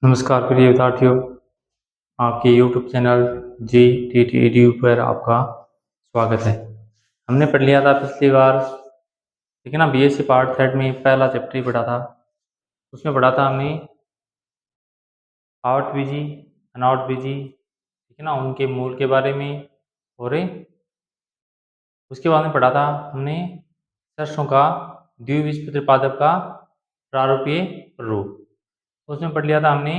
नमस्कार प्रिय विद्यार्थियों, आपके YouTube channel G T T edu पर आपका स्वागत है। हमने पढ़ लिया था पिछली बार, ठीक है ना, बीएससी पार्ट थर्ड में पहला चैप्टर ही पढ़ा था। उसमें पढ़ा था हमने आउट बीजी, अनआउट बीजी, ठीक है ना, उनके मूल के बारे में। और उसके बाद में पढ़ा था हमने सरसों का द्विबीजपत्री पादप का प्रारूपीय रूप। उसमें पढ़ लिया था हमने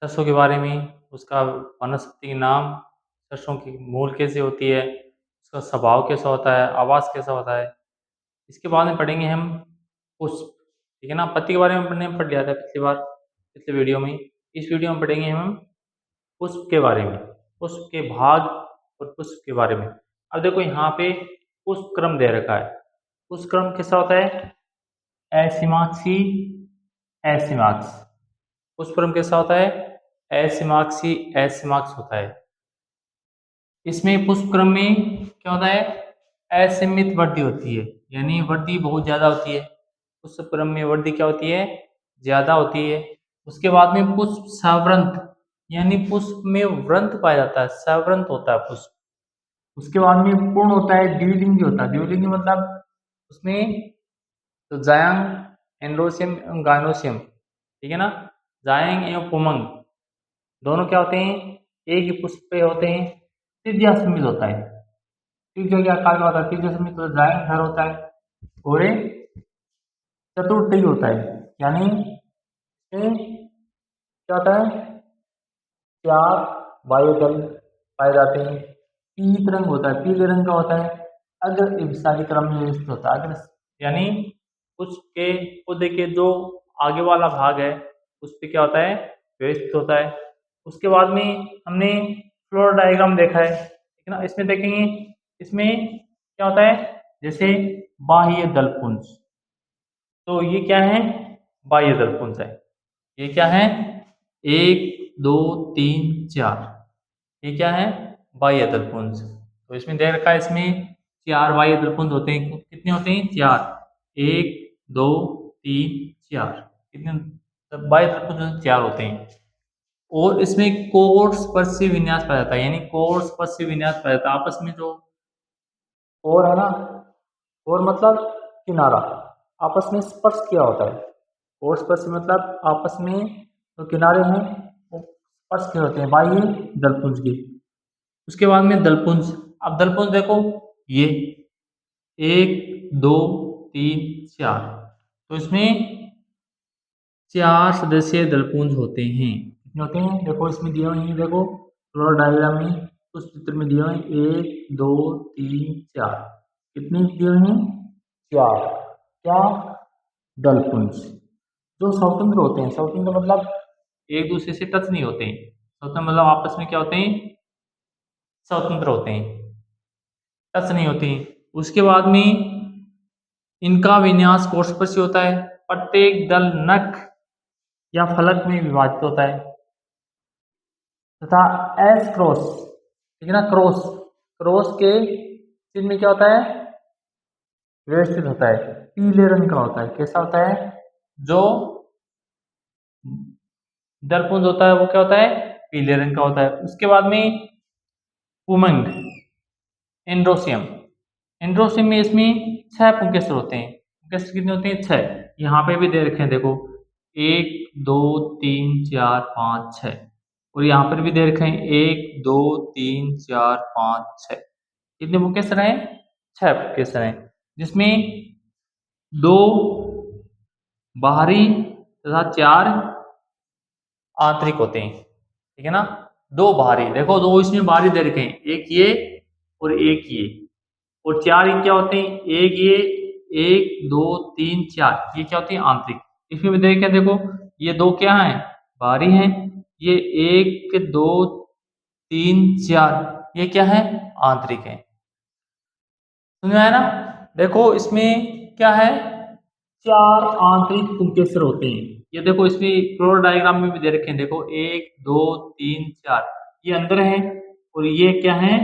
सरसों के बारे में, उसका वनस्पति के नाम, सरसों की मूल कैसे होती है, उसका स्वभाव कैसा होता है, आवास कैसा होता है। इसके बाद में पढ़ेंगे हम पुष्प, ठीक है ना। पत्ती के बारे में हमने पढ़ लिया था पिछली बार, पिछले वीडियो में। इस वीडियो में पढ़ेंगे हम पुष्प के बारे में, पुष्प के भाग और पुष्प के बारे में। अब देखो यहाँ पे पुष्प क्रम दे रखा है। पुष्प क्रम कैसा होता है? एसिमाक्सी एसिमाक्स। पुष्प क्रम कैसा होता है? एसिमाक्सी एसिमाक्स होता है। इसमें पुष्प क्रम में क्या होता है? असीमित वृद्धि होती है, यानी वृद्धि बहुत ज्यादा होती है। पुष्प क्रम में वृद्धि क्या होती है? ज्यादा होती है। उसके बाद में पुष्प सवृंत, यानी पुष्प में वृंत पाया जाता है, सवृंत होता है पुष्प। उसके बाद में पूर्ण होता है, द्विलिंगी होता है। द्विलिंगी मतलब उसमें तो जायंग एंड्रोसियम एवं गायनोसियम, ठीक है ना, जायंग एवं पुमंग दोनों क्या होते हैं? एक ही पुष्प पे होते हैं। तृतीया समित होता है, तृतीय के आकार का होता है। तृतीय समित तो जायंग घर होता है और चतुर्थी होता है, यानी क्या होता है? चार वायुदल पाए जाते हैं। पीत रंग होता है, पीले रंग का होता है। अग्र इब्सारी क्रम में व्यवस्थित होता है। अग्र यानी पुष्प के पौधे के जो आगे वाला भाग है उस पे क्या होता है? व्यवस्थित होता है। उसके बाद में हमने फ्लोर डायग्राम देखा है, ठीक है ना। इसमें देखेंगे, इसमें क्या होता है? जैसे बाह्य दलपुंज, तो ये क्या है? बाह्य दलपुंज है। ये क्या है? एक दो तीन चार, ये क्या है? बाह्य दलपुंज। तो इसमें दे रखा है, इसमें चार बाह्य दलपुंज होते हैं। कितने होते हैं? चार। एक दो तीन चार, कितने बाह्य दलपुंज? चार होते हैं। और इसमें कोर स्पर्शी विन्यास पाया जाता है, यानी कोर स्पर्शी विन्यास पाया जाता है। आपस में जो कोर है ना, कोर मतलब किनारा, आपस में स्पर्श किया होता है। कोर स्पर्श मतलब आपस में जो किनारे हैं वो स्पर्श किए होते हैं बाह्य दलपुंज के। उसके बाद में दलपुंज। अब दलपुंज देखो, ये एक दो तीन चार, तो इसमें चार सदस्यीय दलपुंज होते हैं। कितने होते हैं? देखो इसमें दिए हुए हैं, देखो फ्लोर डायग्राम में, उस चित्र में दिए हुए हैं एक दो तीन चार। कितने दिए हुए हैं? चार। क्या? दलपुंज जो स्वतंत्र होते हैं। स्वतंत्र मतलब एक दूसरे से टच नहीं होते हैं। स्वतंत्र मतलब आपस में क्या होते हैं? स्वतंत्र होते हैं, टच नहीं होते हैं। उसके बाद में इनका विन्यास कोर्स पर से होता है। प्रत्येक दल नख या फलक में विभाजित होता है तथा एस क्रॉस, ठीक है ना, क्रॉस, क्रॉस के चिन्ह में क्या होता है? व्यवस्थित होता है, पीले रंग का होता है। कैसा होता है? जो दलपुंज होता है वो क्या होता है? पीले रंग का होता है। उसके बाद में पुमंग, एंड्रोसियम। एंड्रोसियम में इसमें छह पुंकेसर होते हैं। पुंकेसर कितने होते हैं? छह। यहाँ पे भी दे रखे हैं, देखो एक दो तीन चार पाँच छः। और यहाँ पर भी दे रखे हैं एक दो तीन चार पाँच छः। कितने पुंकेसर हैं? छह पुंकेसर हैं, जिसमें दो बाहरी तथा चार आंतरिक होते हैं, ठीक है ना। दो बाहरी, देखो दो इसमें बाहरी दे रखे हैं, एक ये और एक ये। और चार ये क्या होते हैं? एक ये, एक दो तीन चार, ये क्या होते हैं? आंतरिक। इसमें भी देखें, देखो ये दो क्या है? बाहरी हैं। ये एक दो तीन चार, ये क्या है? आंतरिक है। समझ में आया ना? देखो इसमें क्या है? चार आंतरिक पुंकेसर होते हैं। ये देखो इसमें फ्लोर डायग्राम में भी दे रखे हैं, देखो एक दो तीन चार, ये अंदर है। और ये क्या है?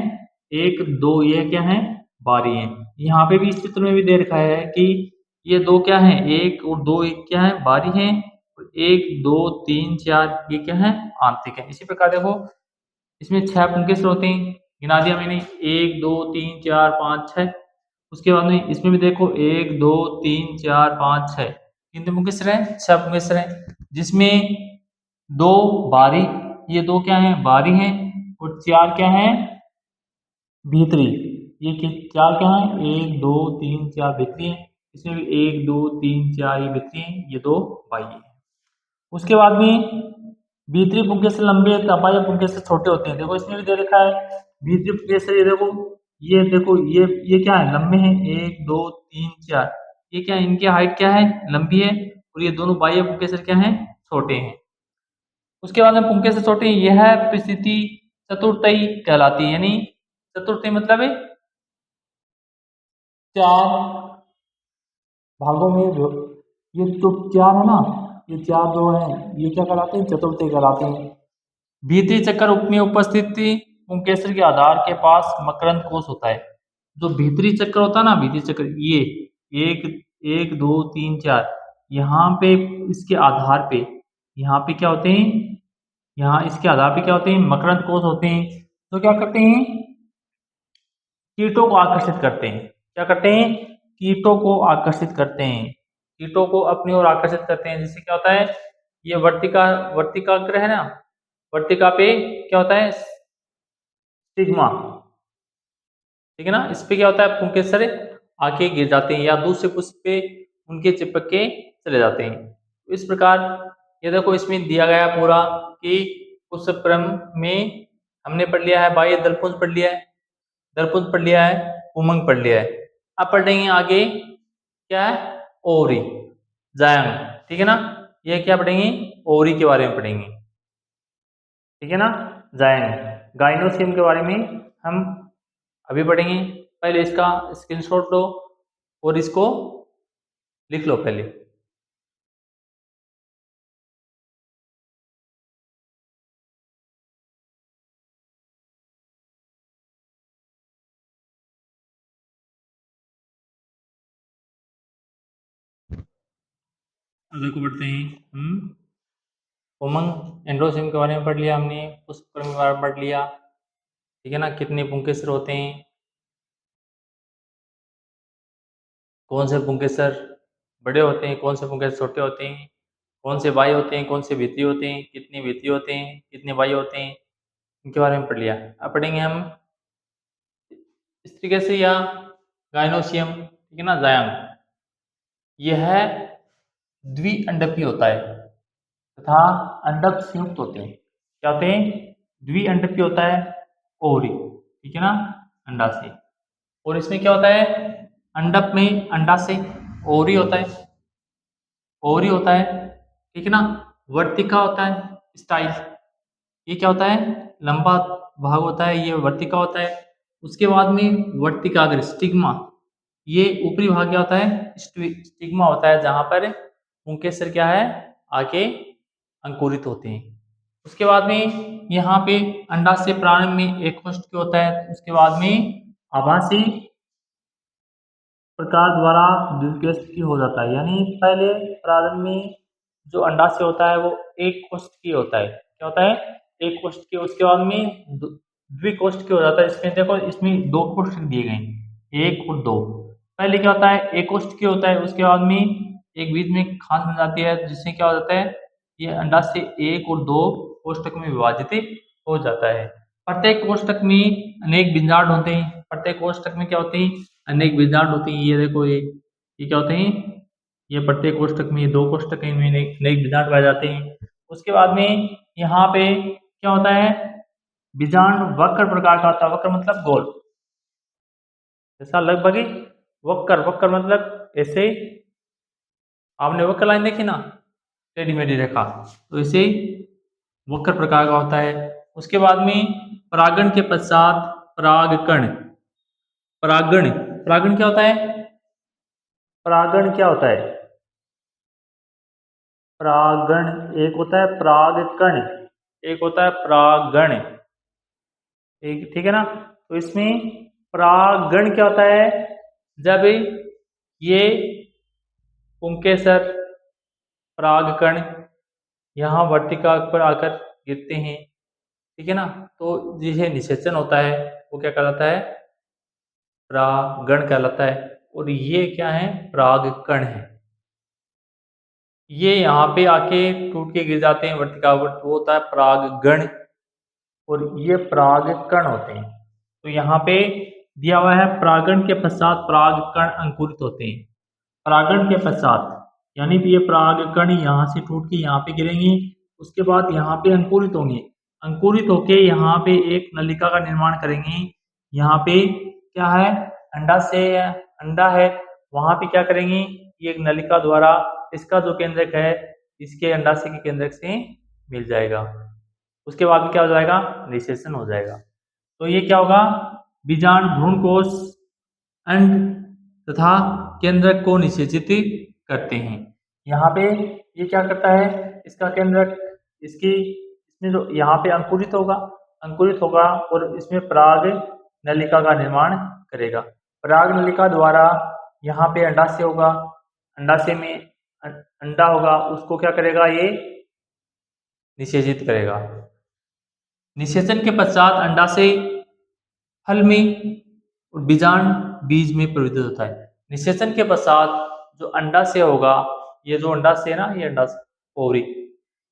एक दो, ये क्या है? बाहरी है। यहाँ पे भी इस चित्र में भी दे रखा है कि ये दो क्या है? एक और दो, एक क्या है? बाहरी है। 1 2 3 4 ये क्या है, आंतरिक है। इसी प्रकार देखो इसमें 6 पुंकेसर होते हैं, गिना दिया मैंने 1 2 3 4 5 6। उसके बाद में इसमें भी देखो 1 2 3 4 5 6 कितने पुंकेसर हैं, 6 पुंकेसर हैं, जिसमें 2 बाहरी, ये 2 क्या है, बाहरी हैं, और 4 क्या है, भीतरी। ये 4 क्या है, 1 2 3 4 भीतरी है, इसमें भी 1 2 3 4 ये भीतरी है, ये 2 बाह्य है। उसके बाद में भीतरी पुंकेसर लंबे, बाह्य पुंकेसर छोटे होते हैं। देखो इसमें भी दे रखा है भीतरी पुंकेसर, ये देखो ये क्या है, लंबे हैं, 1 2 3 4, ये क्या है, इनकी हाइट क्या है, लंबी है, और ये दोनों बाह्य पुंकेसर क्या है, छोटे हैं। उसके बाद में पुंकेसर छोटे, यह परिस्थिति चतुर्थई कहलाती है, यानी चतुर्थई मतलब है 4 भागों में ये जो 4 है ना, ये 4 जो है ये क्या कहलाते हैं, चतुर्थई कहलाते हैं। भीतरी चक्र में उपस्थित पुंकेसर के आधार के पास मकरंद कोश होता है। जो भीतरी चक्र होता है ना, भीतरी चक्र ये 1 1 2 3 4, यहाँ पे इसके आधार पे, यहाँ पे क्या होते हैं, यहाँ इसके आधार पे क्या होते हैं, मकरंद कोश होते हैं। तो क्या करते हैं, कीटों को आकर्षित करते हैं। क्या करते हैं, कीटों को आकर्षित करते हैं, कीटों को अपनी ओर आकर्षित करते हैं। जिससे क्या होता है, ये वर्तिकाग्र है ना, वर्तिका पे क्या होता है, स्टिग्मा, ठीक है ना, इस पे क्या होता है, पुंकेसर आके गिर जाते हैं या दूसरे पुष्प पे उनके चिपक के चले जाते हैं। तो इस प्रकार ये देखो इसमें दिया गया पूरा कि उस क्रम में हमने पढ़ लिया है, बाह्य दलपुंज पढ़ लिया है, दलपुंज पढ़ लिया है, उमंग पढ़ लिया है। अब पढ़ेंगे आगे क्या है, ओवरी, जायंग, ठीक है ना, ये क्या पढ़ेंगे, ओवरी के बारे में पढ़ेंगे, ठीक है ना, जायंग गाइनोसियम के बारे में हम अभी पढ़ेंगे। पहले इसका स्क्रीनशॉट लो और इसको लिख लो पहले। अगर को पढ़ते हैं हम, उमंग एंड्रोसियम के बारे में पढ़ लिया हमने, पुष्पक्रम के बारे में पढ़ लिया, ठीक है ना, कितने पुंकेसर होते हैं, कौन से पुंकेसर बड़े होते हैं, कौन से पुंकेसर छोटे होते हैं, कौन से बाह्य होते हैं, कौन से भीतरी होते हैं, कितने भीतरी होते हैं, कितने बाह्य होते हैं, इनके बारे में पढ़ लिया। अब पढ़ेंगे हम इस तरीके से, या गाइनोसियम, ठीक है ना, जायंग, यह द्विअंडपी होता है तथा अंडक संयुक्त होते हैं। क्या होते हैं, द्विअंडपी होता है, ओवरी, ठीक है ना, अंडाशय। और इसमें क्या होता है, अंडक में अंडाशय, ओवरी होता है, ओवरी होता है, ठीक है ना, वर्तिका होता है, स्टाइल, ये क्या होता है, लंबा भाग होता है, ये वर्तिका होता है। उसके बाद में वर्तिकाग्र, स्टिग्मा, ये ऊपरी भाग क्या होता है, स्टिग्मा होता है, जहां पर पुंकेसर क्या है, आके अंकुरित होते हैं। उसके बाद में यहाँ पे अंडाशय प्रारंभ में एक कोष्ठ के होता है, उसके बाद में आभासी प्रकार द्वारा द्विकोष्ठी हो जाता है। यानी पहले प्रारंभ में जो अंडाशय होता है वो एक कोष्ठ की होता है, क्या होता है, एक कोष्ठ की, उसके बाद में द्विकोष्ठ की हो जाता है। इसमें देखो इसमें 2 कोष्ठ दिए गए हैं, 1 और 2। पहले क्या होता है, एक कोष्ठ की होता है, उसके बाद में एक बीच में खांच बन जाती है, जिससे क्या हो जाता है, ये अंडाशय 1 और 2 कोष्ठक में विभाजित हो जाता है। प्रत्येक कोष्ठक में अनेक बिंजाड होते हैं, प्रत्येक कोष्ठक में क्या होते हैं, अनेक बिंजाड होती हैं। ये देखो ये क्या होते हैं, ये प्रत्येक कोष्ठक में 2 कोष्ठक में अनेक बिंजाड पाए जाते हैं। उसके बाद में यहाँ पे क्या होता है, बीजांड वक्र प्रकार का होता है, वक्र मतलब गोल, जैसा लगभग ही वक्र, वक्र मतलब ऐसे, आपने वक्र लाइन देखी ना, टेढ़ी मेढ़ी रेखा, तो ऐसे वक्र प्रकार का होता है। उसके बाद में परागण के पश्चात परागकण, परागण, परागण क्या होता है, परागण क्या होता है, परागण एक होता है परागकण, एक होता है परागण, एक, ठीक है ना। तो इसमें परागण क्या होता है, जब ये पुंकेसर, परागकण यहाँ वर्तिका पर आकर गिरते हैं, ठीक है ना। तो जिसे निषेचन होता है वो क्या कहलाता है, परागण कहलाता है। और ये क्या है, परागकण है। ये यहाँ पे आके टूट के गिर जाते हैं वर्तिका पर, तो वो होता है परागगण, और ये परागकण होते हैं। तो यहाँ पे दिया हुआ है परागण के पश्चात परागकण अंकुरित होते हैं। परागण के पश्चात यानी कि ये परागकण यहाँ से टूट के यहाँ पे गिरेंगे, उसके बाद यहाँ पे अंकुरित होंगे। अंकुरित होके यहाँ पे एक नलिका का निर्माण करेंगे। यहाँ पे क्या है, अंडा से अंडा है, वहां पे क्या करेंगे, ये एक नलिका द्वारा इसका जो केंद्रक है इसके अंडाशय के केंद्रक से मिल जाएगा। उसके बाद में क्या हो जाएगा, निषेचन हो जाएगा। तो ये क्या होगा, बीजांड भ्रूणकोश अंड तथा केंद्रक को निषेचित करते हैं। यहाँ पे ये क्या करता है, इसका केंद्रक इसमें जो यहाँ पे अंकुरित होगा और इसमें पराग नलिका का निर्माण करेगा। पराग नलिका द्वारा यहाँ पे अंडाशय होगा, अंडाशय में अंडा होगा, उसको क्या करेगा, ये निषेचित करेगा। निषेचन के पश्चात अंडाशय फल में और बीजांड बीज में परिवर्तित होता है। निषेचन के पश्चात जो अंडाशय होगा, ये जो अंडाशय है ना, ये अंडाशय ओवरी,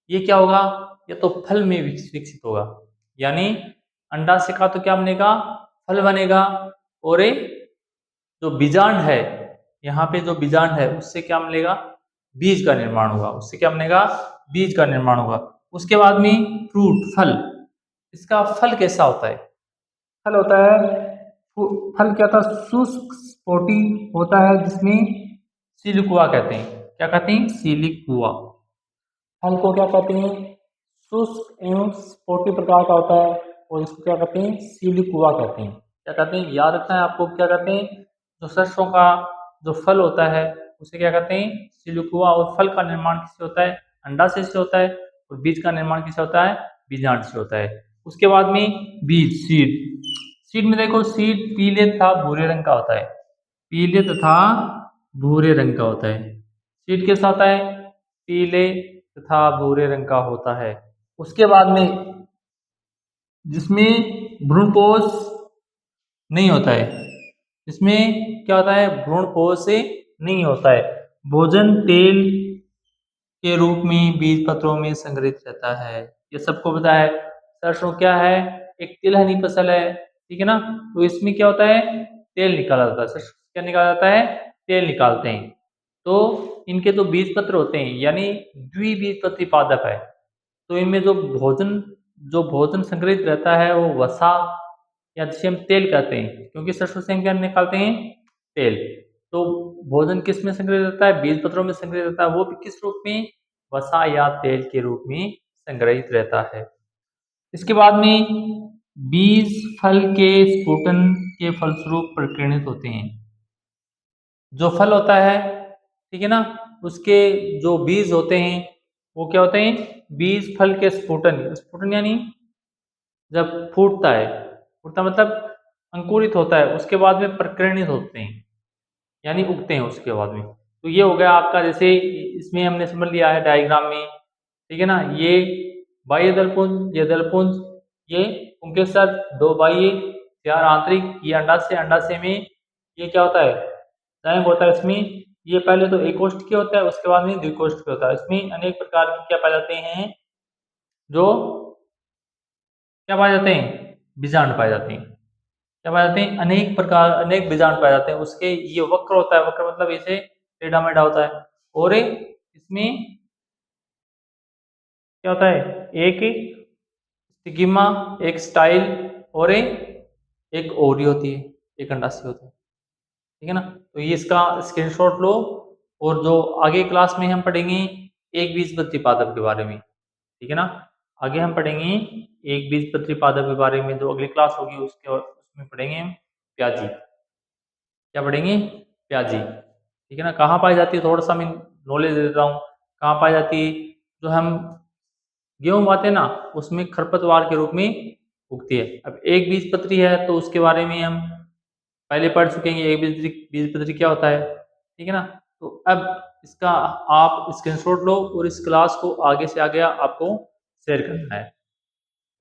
ये क्या होगा, ये तो फल में विकसित होगा। यानी अंडाशय का तो क्या बनेगा, फल बनेगा, और जो बीजांड है, यहाँ पे जो बीजांड है उससे क्या मिलेगा, बीज का निर्माण होगा। उससे क्या बनेगा, बीज का निर्माण होगा। उसके बाद में फ्रूट, फल, इसका फल कैसा होता है, फल होता है, फल क्या था, शुष्क स्पोटी होता है, जिसमें सिलिकुआ कहते हैं। क्या कहते हैं, सिलिकुआ। फल को क्या कहते हैं, शुष्क एवं स्पोटी प्रकार का होता है, और इसको क्या कहते हैं, सिलिकुआ कहते हैं। क्या कहते हैं, याद रखना है आपको, क्या कहते हैं, जो सरसों का जो फल होता है उसे क्या कहते हैं, सिलिकुआ। और फल का निर्माण किससे होता है, अंडाशय से होता है, और बीज का निर्माण किससे होता है, बीजांड से होता है। उसके बाद में बीज, सीड में देखो, सीड पीले तथा भूरे रंग का होता है, पीले तथा भूरे रंग का होता है। सीड कैसा होता है, पीले तथा भूरे रंग का होता है। उसके बाद में जिसमें भ्रूणपोष नहीं होता है, इसमें क्या होता है, भ्रूणपोष नहीं होता है, भोजन तेल के रूप में बीज पत्रों में संग्रहित रहता है। ये सबको पता है। सरसों क्या है, एक तिलहनी फसल है, ठीक है ना। तो इसमें क्या होता है, तेल निकाला जाता है। सरसों क्या निकाला जाता है, तेल निकालते हैं। तो इनके जो बीज पत्र होते हैं, यानी द्विबीजपत्री पादप है, तो इनमें जो भोजन संग्रहित रहता है वो वसा, या जिसे हम तेल कहते हैं, क्योंकि सरसों से हम क्या निकालते हैं, तेल। तो भोजन किस में संग्रहित रहता है, बीज पत्रों में संग्रहित रहता है, वो भी किस रूप में, वसा या तेल के रूप में संग्रहित रहता है। इसके बाद में बीज फल के स्फुटन के फलस्वरूप प्रकीर्णित होते हैं। जो फल होता है, ठीक है ना, उसके जो बीज होते हैं वो क्या होते हैं, बीज फल के स्फुटन यानी जब फूटता मतलब अंकुरित होता है, उसके बाद में प्रकीर्णित होते हैं, यानी उगते हैं उसके बाद में। तो ये हो गया आपका, जैसे इसमें हमने समझ लिया है डायग्राम में, ठीक है ना। ये बाह्य दलपुंज, ये दलपुंज, ये पुंकेसर, दो बाह्य, चार आंतरिक, ये अंडाशय में ये क्या होता है, जाइम होता है। इसमें ये पहले तो एकोष्ठकीय होता है, उसके बाद में द्विकोष्ठकीय होता है। इसमें अनेक प्रकार के क्या पाए जाते हैं, जो क्या पाए जाते हैं, बीजांड पाए जाते हैं। क्या पाए जाते हैं, अनेक बीजांड पाए जाते हैं। उसके ये वक्र होता है, वक्र मतलब इसे टेढ़ा मेढ़ा होता है। और इसमें क्या होता है, एक स्टिग्मा, एक स्टाइल, और एक ओरी होती है, एक अंडाशय होता है, ठीक है ना। तो ये इसका स्क्रीनशॉट लो, और जो आगे क्लास में हम पढ़ेंगे एक बीजपत्री पादप के बारे में, ठीक है ना। आगे हम पढ़ेंगे एक बीजपत्री पादप के बारे में, जो अगली क्लास होगी उसमें पढ़ेंगे हम प्याजी। क्या पढ़ेंगे, प्याजी, ठीक है ना। कहाँ पाई जाती है, थोड़ा सा मैं नॉलेज दे देता हूँ। कहाँ पाई जाती है, जो हम गेहूं उगाते हैं ना, उसमें खरपतवार के रूप में उगती है। अब एक बीजपत्री है तो उसके बारे में हम पहले पढ़ चुके हैं, एक बीजपत्री क्या होता है, ठीक है ना। तो अब इसका आप स्क्रीनशॉट लो और इस क्लास को आगे से आगे आपको शेयर करना है।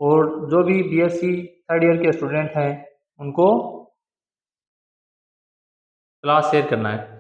और जो भी बीएससी थर्ड ईयर के स्टूडेंट हैं उनको क्लास शेयर करना है।